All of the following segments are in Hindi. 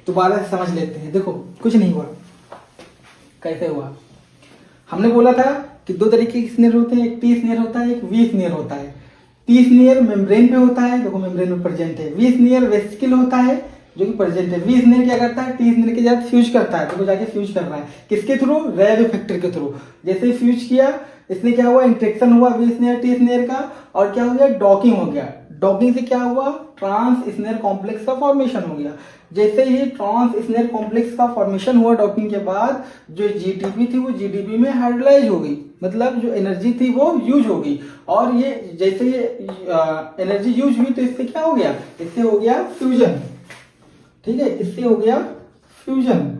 दोबारा से समझ लेते हैं। देखो कुछ नहीं हुआ, कैसे हुआ, हमने बोला था कि दो तरीके के स्नेयर होते हैं, एक टी स्नेयर होता है, एक वी स्नेयर होता है। टी स्नेयर मेम्ब्रेन पे होता है, देखो मेम्ब्रेन में प्रेजेंट है। वी स्नेयर वेसिकल होता है जो कि प्रेजेंट है। वी स्नेयर क्या करता है, टी स्नेयर के साथ फ्यूज करता है, देखो जाके फ्यूज कर रहा है, किसके थ्रू, रैब इफेक्टर के थ्रू। जैसे ही फ्यूज किया, इसने क्या हुआ, इंटरेक्शन हुआ वी स्नेयर टी स्नेयर का, और क्या हो गया, डॉकिंग हो गया। डॉकिंग से क्या हुआ, ट्रांस स्नेयर कॉम्प्लेक्स का फॉर्मेशन हो गया। जैसे ही ट्रांस स्नेयर कॉम्प्लेक्स का फॉर्मेशन हुआ डॉकिंग के बाद, जो जीटीपी थी वो जीडीपी में हाइड्रोलाइज हो गई, मतलब जो एनर्जी थी वो यूज हो गई। और ये जैसे ये एनर्जी यूज हुई तो इससे क्या हो गया, इससे हो गया फ्यूजन। ठीक है, इससे हो गया फ्यूजन।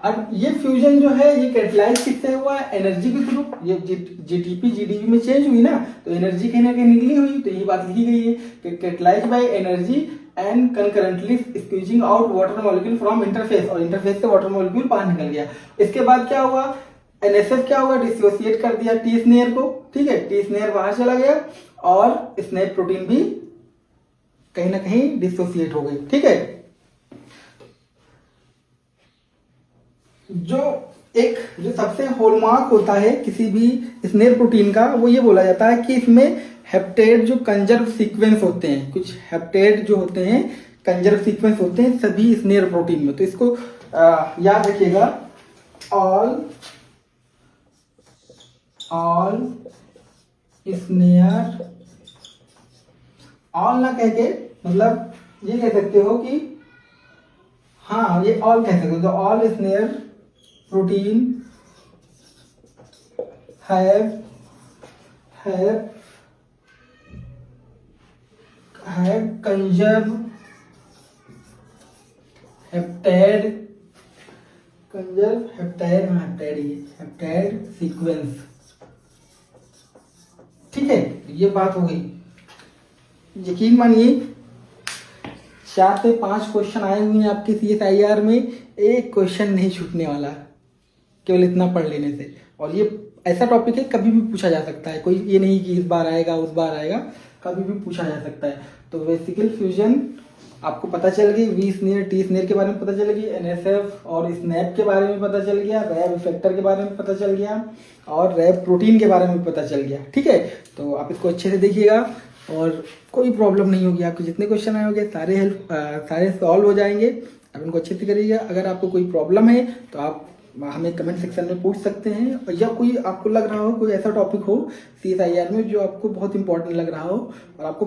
अब ये फ्यूजन जो है ये कैटलाइज किससे हुआ, एनर्जी के थ्रू। ये जीटीपी जीडीपी में चेंज हुई ना, तो एनर्जी कहीं ना कहीं निकली हुई, तो ये बात लिखी गई है कि catalyse by energy and concurrently squeezing out water molecule from interface, और इंटरफेस से वाटर मॉलिक्यूल बाहर निकल गया। इसके बाद क्या हुआ, एनएसएफ क्या हुआ, डिसोसिएट कर दिया टी स्नेयर को। ठीक है, टी स्नेयर बाहर चला गया और स्नेप प्रोटीन भी कहीं ना कहीं डिसोसिएट हो गई। ठीक है, जो सबसे हॉलमार्क होता है किसी भी स्नेयर प्रोटीन का, वो ये बोला जाता है कि इसमें हेप्टेड जो कंजर्व सीक्वेंस होते हैं, कुछ हेप्टेड जो होते हैं कंजर्व सीक्वेंस होते हैं सभी स्नेयर प्रोटीन में। तो इसको याद रखिएगा, ऑल स्नेयर, ऑल ना कह के मतलब ये कह सकते हो कि हाँ ये ऑल कह सकते हो, तो all snare protein have conserved heptade sequence. ठीक है, ये बात हो गई। यकीन मानिए 4 से 5 क्वेश्चन आए हुए हैं आपके CSIR में, एक क्वेश्चन नहीं छूटने वाला केवल इतना पढ़ लेने से। और ये ऐसा टॉपिक है कभी भी पूछा जा सकता है, कोई ये नहीं कि इस बार आएगा उस बार आएगा, कभी भी पूछा जा सकता है। तो वेसिकल फ्यूजन आपको पता चल गई, वी स्नेयर टी स्नेयर के बारे में पता चल गई, एनएसएफ और स्नैप के बारे में पता चल गया, रैब इफेक्टर के बारे में पता चल गया, और रैब प्रोटीन के बारे में पता चल गया। ठीक है, तो आप इसको अच्छे से देखिएगा और कोई प्रॉब्लम नहीं होगी। आपको जितने क्वेश्चन आए होंगे सारे सॉल्व हो जाएंगे। आप इनको अच्छे से करिएगा। अगर आपको कोई प्रॉब्लम है तो आप हमें कमेंट सेक्शन में पूछ सकते हैं, या कोई आपको लग रहा हो कोई ऐसा टॉपिक हो CSIR में जो आपको बहुत इंपॉर्टेंट लग रहा हो और आपको